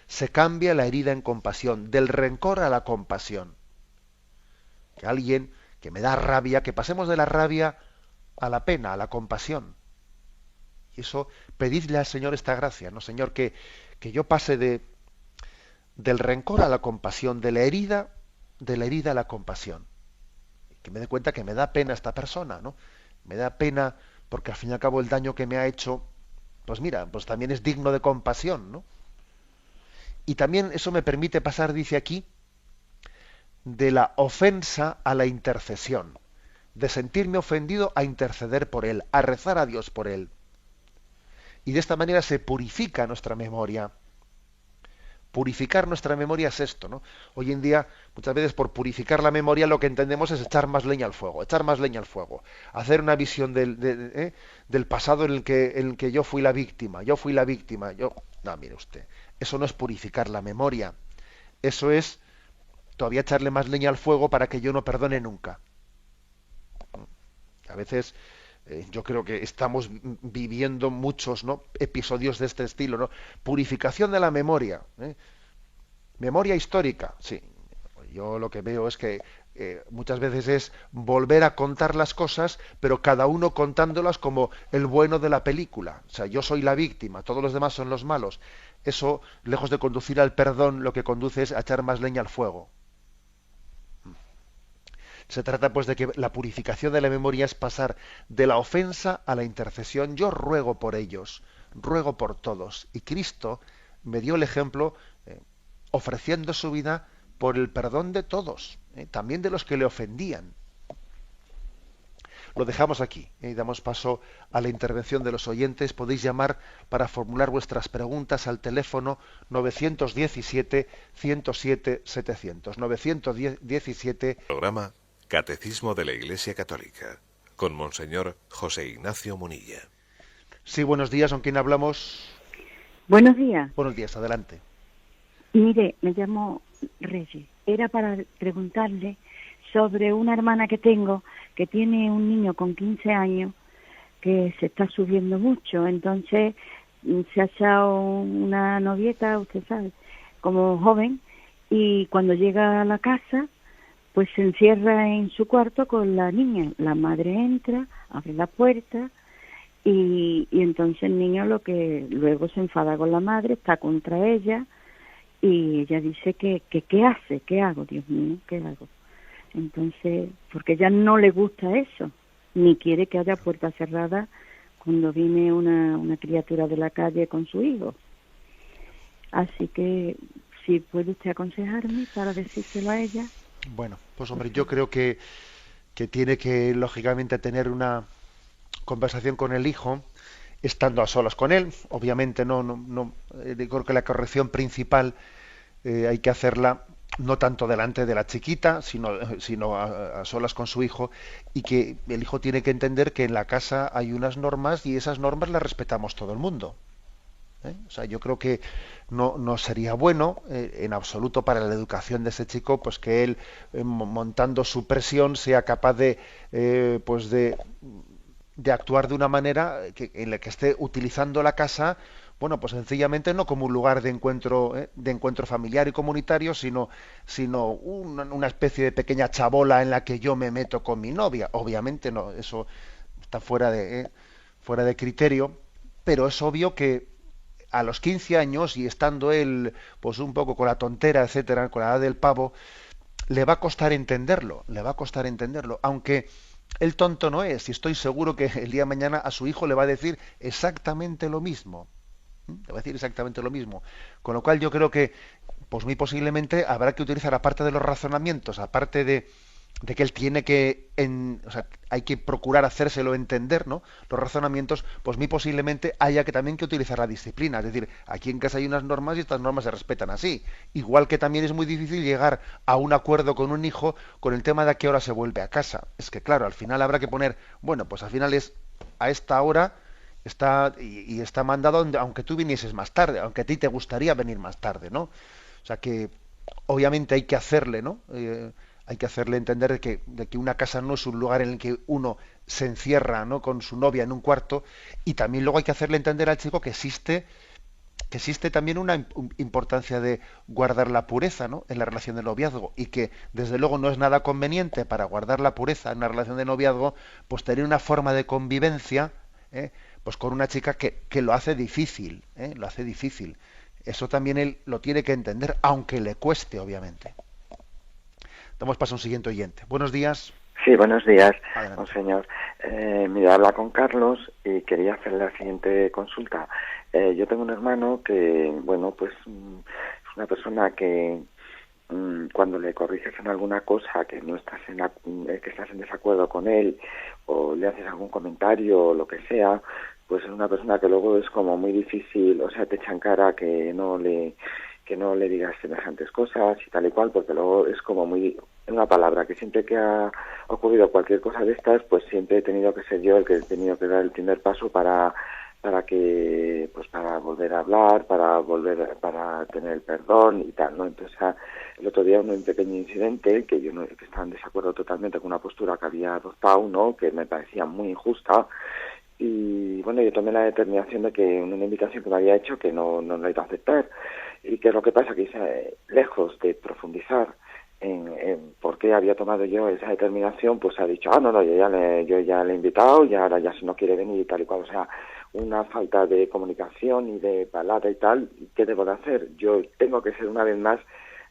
A: se cambia la herida en compasión, del rencor a la compasión. Que alguien que me da rabia, que pasemos de la rabia a la pena, a la compasión. Y eso, pedidle al Señor esta gracia, ¿no? Señor, que yo pase del rencor a la compasión, de la herida a la compasión. Que me dé cuenta que me da pena esta persona, ¿no? Me da pena porque al fin y al cabo el daño que me ha hecho, pues mira, pues también es digno de compasión, ¿no? Y también eso me permite pasar, dice aquí, de la ofensa a la intercesión, de sentirme ofendido a interceder por él, a rezar a Dios por él. Y de esta manera se purifica nuestra memoria. Purificar nuestra memoria es esto, ¿no? Hoy en día, muchas veces por purificar la memoria lo que entendemos es echar más leña al fuego, hacer una visión del pasado en el que yo fui la víctima, No, mire usted, eso no es purificar la memoria, eso es todavía echarle más leña al fuego para que yo no perdone nunca. A veces yo creo que estamos viviendo muchos, ¿no?, episodios de este estilo, ¿no? Purificación de la memoria, ¿eh? Memoria histórica, sí. Yo lo que veo es que muchas veces es volver a contar las cosas, pero cada uno contándolas como el bueno de la película. O sea, yo soy la víctima, todos los demás son los malos. Eso, lejos de conducir al perdón, lo que conduce es a echar más leña al fuego. Se trata pues de que la purificación de la memoria es pasar de la ofensa a la intercesión. Yo ruego por ellos, ruego por todos. Y Cristo me dio el ejemplo ofreciendo su vida por el perdón de todos, también de los que le ofendían. Lo dejamos aquí y damos paso a la intervención de los oyentes. Podéis llamar para formular vuestras preguntas al teléfono 917-107-700. 917.
B: Programa Catecismo de la Iglesia Católica con Monseñor José Ignacio Munilla.
A: Sí, buenos días. ¿Con quién hablamos?
C: Buenos días.
A: Buenos días, adelante.
C: Mire, me llamo Reyes. Era para preguntarle sobre una hermana que tengo que tiene un niño con 15 años que se está subiendo mucho. Entonces se ha echado una novieta, usted sabe, como joven, y cuando llega a la casa pues se encierra en su cuarto con la niña. La madre entra, abre la puerta y entonces el niño lo que luego se enfada con la madre, está contra ella y ella dice que ¿qué hace? ¿Qué hago? Dios mío, ¿qué hago? Entonces, porque ella no le gusta eso, ni quiere que haya puerta cerrada cuando viene una criatura de la calle con su hijo. Así que, si puede usted aconsejarme para decírselo a ella.
A: Bueno, pues hombre, yo creo que tiene que, lógicamente, tener una conversación con el hijo, estando a solas con él. Obviamente, creo que la corrección principal hay que hacerla no tanto delante de la chiquita, sino a solas con su hijo, y que el hijo tiene que entender que en la casa hay unas normas y esas normas las respetamos todo el mundo. O sea, yo creo que no sería bueno en absoluto para la educación de ese chico, pues que él, montando su presión, sea capaz de actuar de una manera en la que esté utilizando la casa, bueno, pues sencillamente no como un lugar de encuentro familiar y comunitario, sino una especie de pequeña chabola en la que yo me meto con mi novia. Obviamente no, eso está fuera de criterio, pero es obvio que a los 15 años, y estando él pues un poco con la tontera, etcétera, con la edad del pavo, le va a costar entenderlo, aunque el tonto no es, y estoy seguro que el día de mañana a su hijo le va a decir exactamente lo mismo. Le va a decir exactamente lo mismo. Con lo cual yo creo que, pues muy posiblemente, habrá que utilizar, aparte de los razonamientos, aparte de que él tiene que, o sea, hay que procurar hacérselo entender, ¿no?, los razonamientos, pues muy posiblemente haya que también que utilizar la disciplina. Es decir, aquí en casa hay unas normas y estas normas se respetan así. Igual que también es muy difícil llegar a un acuerdo con un hijo con el tema de a qué hora se vuelve a casa. Es que claro, al final habrá que poner, bueno, pues al final es a esta hora y está mandado aunque tú vinieses más tarde, aunque a ti te gustaría venir más tarde, ¿no? O sea que obviamente hay que hacerle, ¿no? Hay que hacerle entender de que una casa no es un lugar en el que uno se encierra, ¿no?, con su novia en un cuarto, y también luego hay que hacerle entender al chico que existe también una importancia de guardar la pureza, ¿no?, en la relación de noviazgo, y que desde luego no es nada conveniente para guardar la pureza en una relación de noviazgo pues tener una forma de convivencia pues con una chica que lo hace difícil, lo hace difícil. Eso también él lo tiene que entender, aunque le cueste, obviamente. Damos paso a un siguiente oyente. Buenos días.
D: Sí, buenos días,
A: Adelante.
D: monseñor. Mira, habla con Carlos y quería hacer la siguiente consulta. Yo tengo un hermano que, bueno, pues es una persona que cuando le corriges en alguna cosa que no estás que estás en desacuerdo con él, o le haces algún comentario o lo que sea, pues es una persona que luego es como muy difícil, o sea, te echa en cara que no le digas semejantes cosas y tal y cual, porque luego es como muy, en una palabra, que siempre que ha ocurrido cualquier cosa de estas, pues siempre he tenido que ser yo el que he tenido que dar el primer paso para para que, pues para volver a hablar, para tener el perdón y tal, ¿no? Entonces, el otro día un pequeño incidente que yo no, que estaba en desacuerdo totalmente con una postura que había adoptado, ¿no? Que me parecía muy injusta. Y bueno, yo tomé la determinación de que una invitación que me había hecho que no la iba a aceptar. Y que es lo que pasa, que lejos de profundizar en por qué había tomado yo esa determinación, pues ha dicho, no, yo ya le he invitado y ahora ya si no quiere venir y tal y cual. O sea, una falta de comunicación y de palabra y tal. ¿Qué debo de hacer? Yo tengo que ser una vez más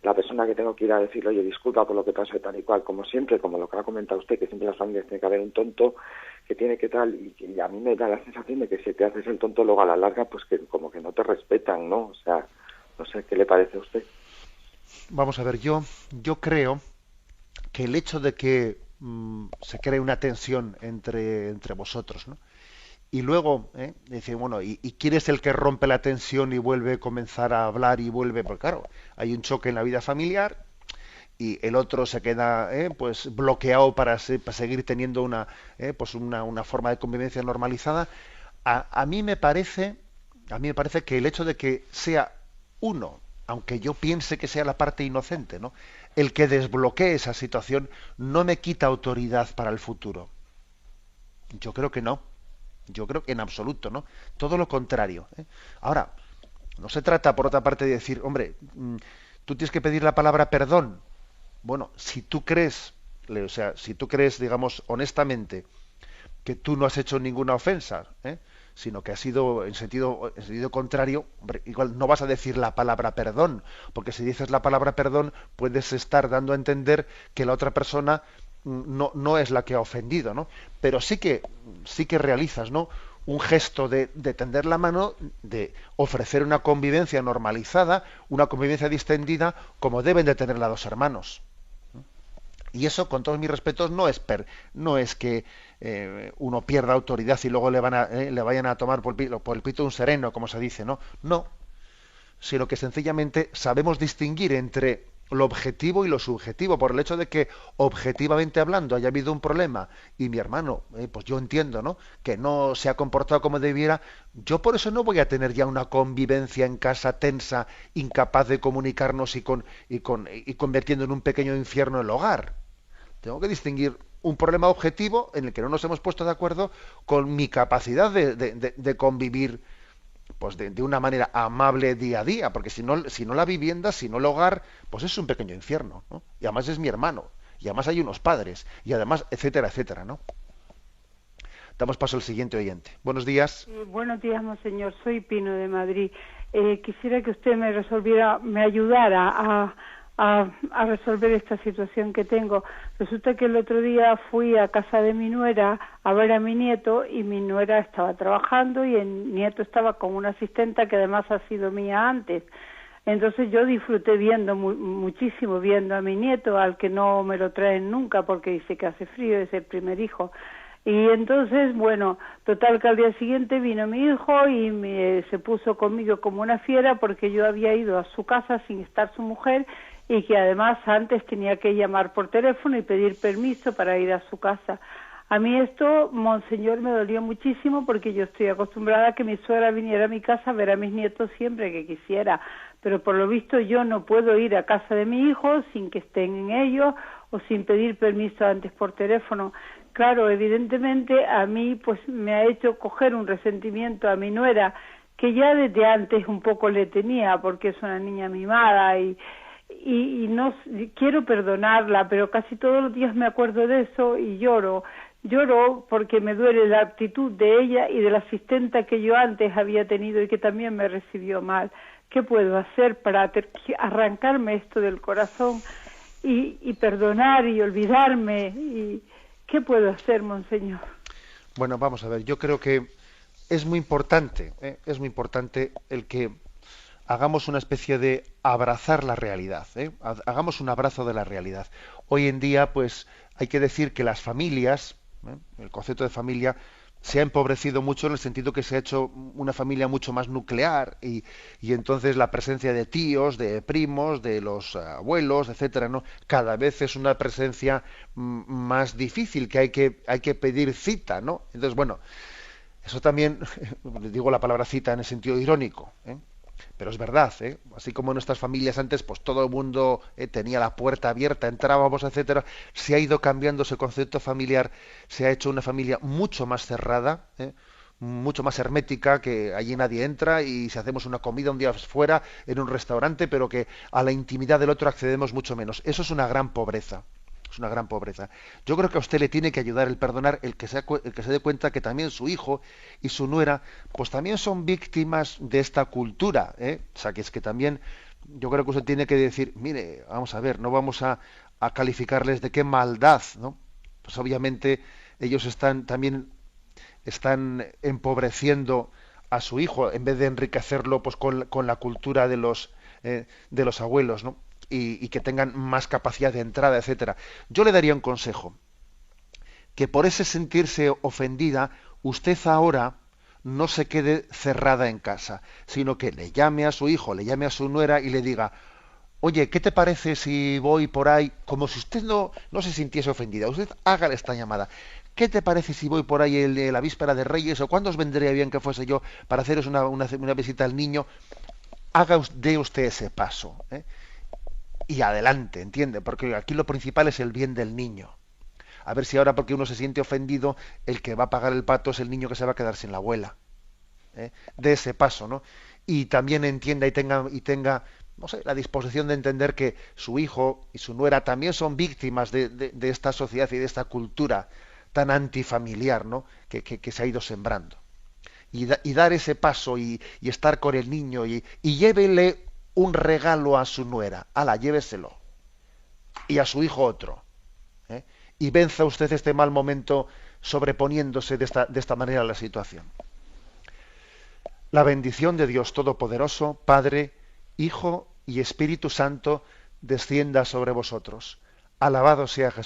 D: la persona que tengo que ir a decirle, oye, disculpa por lo que pasó y tal y cual, como siempre, como lo que ha comentado usted, que siempre en las familias tiene que haber un tonto que tiene que tal, y a mí me da la sensación de que si te haces el tonto luego a la larga, pues que como que no te respetan, ¿no? O sea, no sé, ¿qué le parece a usted?
A: Vamos a ver, yo creo que el hecho de que se cree una tensión entre vosotros, ¿no? Y luego dice, bueno, ¿y quién es el que rompe la tensión y vuelve a comenzar a hablar y vuelve? Porque claro, hay un choque en la vida familiar y el otro se queda pues bloqueado para seguir teniendo pues una forma de convivencia normalizada. A mí me parece, que el hecho de que sea uno, aunque yo piense que sea la parte inocente, ¿no?, el que desbloquee esa situación, no me quita autoridad para el futuro. Yo creo que no. Yo creo que en absoluto, ¿no? Todo lo contrario. Ahora, no se trata, por otra parte, de decir, hombre, tú tienes que pedir la palabra perdón. Bueno, si tú crees, si tú crees, digamos, honestamente, que tú no has hecho ninguna ofensa, sino que ha sido en sentido contrario, hombre, igual no vas a decir la palabra perdón, porque si dices la palabra perdón puedes estar dando a entender que la otra persona no es la que ha ofendido, ¿no? Pero sí que realizas, ¿no?, un gesto de tender la mano, de ofrecer una convivencia normalizada, una convivencia distendida, como deben de tener las dos hermanos. Y eso, con todos mis respetos, no es que uno pierda autoridad y luego le vayan a tomar por el pito un sereno, como se dice, ¿no? No, sino que sencillamente sabemos distinguir entre lo objetivo y lo subjetivo, por el hecho de que objetivamente hablando haya habido un problema y mi hermano, pues yo entiendo, ¿no?, que no se ha comportado como debiera. Yo por eso no voy a tener ya una convivencia en casa tensa, incapaz de comunicarnos y convirtiendo en un pequeño infierno el hogar. Tengo que distinguir un problema objetivo en el que no nos hemos puesto de acuerdo con mi capacidad de convivir, pues de una manera amable día a día, porque si no la vivienda, si no el hogar, pues es un pequeño infierno, ¿no? Y además es mi hermano, y además hay unos padres, y además, etcétera, etcétera, ¿no? Damos paso al siguiente oyente. Buenos días.
E: Buenos días, monseñor. Soy Pino de Madrid. Quisiera que usted me ayudara a resolver esta situación que tengo. Resulta que el otro día fui a casa de mi nuera a ver a mi nieto y mi nuera estaba trabajando y el nieto estaba con una asistenta que además ha sido mía antes. Entonces yo disfruté muchísimo viendo a mi nieto, al que no me lo traen nunca porque dice que hace frío, es el primer hijo. Y entonces, bueno, total que al día siguiente vino mi hijo y se puso conmigo como una fiera porque yo había ido a su casa sin estar su mujer y que además antes tenía que llamar por teléfono y pedir permiso para ir a su casa. A mí esto, monseñor, me dolió muchísimo porque yo estoy acostumbrada a que mi suegra viniera a mi casa a ver a mis nietos siempre que quisiera, pero por lo visto yo no puedo ir a casa de mi hijo sin que estén en ellos o sin pedir permiso antes por teléfono. Claro, evidentemente a mí pues me ha hecho coger un resentimiento a mi nuera que ya desde antes un poco le tenía porque es una niña mimada y no quiero perdonarla, pero casi todos los días me acuerdo de eso y lloro porque me duele la actitud de ella y de la asistenta que yo antes había tenido y que también me recibió mal. ¿Qué puedo hacer para arrancarme esto del corazón y perdonar y olvidarme? Y ¿qué puedo hacer, monseñor?
A: Bueno, vamos a ver, yo creo que es muy importante el que hagamos una especie de abrazar la realidad, hagamos un abrazo de la realidad. Hoy en día, pues, hay que decir que las familias, el concepto de familia, se ha empobrecido mucho en el sentido que se ha hecho una familia mucho más nuclear y entonces la presencia de tíos, de primos, de los abuelos, etcétera, ¿no?, cada vez es una presencia más difícil, que hay que pedir cita, ¿no? Entonces, bueno, Eso también, digo la palabra cita en el sentido irónico, pero es verdad, así como en nuestras familias antes, pues todo el mundo tenía la puerta abierta, entrábamos, etcétera, se ha ido cambiando ese concepto familiar, se ha hecho una familia mucho más cerrada, mucho más hermética, que allí nadie entra, y si hacemos una comida un día fuera, en un restaurante, pero que a la intimidad del otro accedemos mucho menos. Eso es una gran pobreza. Es una gran pobreza. Yo creo que a usted le tiene que ayudar el perdonar, el que se dé cuenta que también su hijo y su nuera, pues también son víctimas de esta cultura, ¿eh? O sea, que es que también yo creo que usted tiene que decir, mire, vamos a ver, no vamos a calificarles de qué maldad, ¿no? Pues obviamente ellos están empobreciendo a su hijo en vez de enriquecerlo, pues con la cultura de los abuelos, ¿no? Y que tengan más capacidad de entrada, etcétera. Yo le daría un consejo, que por ese sentirse ofendida, usted ahora no se quede cerrada en casa, sino que le llame a su hijo, le llame a su nuera y le diga, oye, ¿qué te parece si voy por ahí? Como si usted no se sintiese ofendida, usted hágale esta llamada. ¿Qué te parece si voy por ahí la víspera de Reyes, o cuándo os vendría bien que fuese yo para haceros una visita al niño? Dé usted ese paso, ¿eh? Y adelante, ¿entiende? Porque aquí lo principal es el bien del niño. A ver si ahora, porque uno se siente ofendido, el que va a pagar el pato es el niño que se va a quedar sin la abuela. De ese paso, ¿no? Y también entienda y tenga, no sé, la disposición de entender que su hijo y su nuera también son víctimas de esta sociedad y de esta cultura tan antifamiliar, ¿no? Que se ha ido sembrando. Y dar ese paso y estar con el niño y llévele un regalo a su nuera, ala, lléveselo, y a su hijo otro, ¿eh? Y venza usted este mal momento sobreponiéndose de esta manera a la situación. La bendición de Dios Todopoderoso, Padre, Hijo y Espíritu Santo, descienda sobre vosotros. Alabado sea Jesús.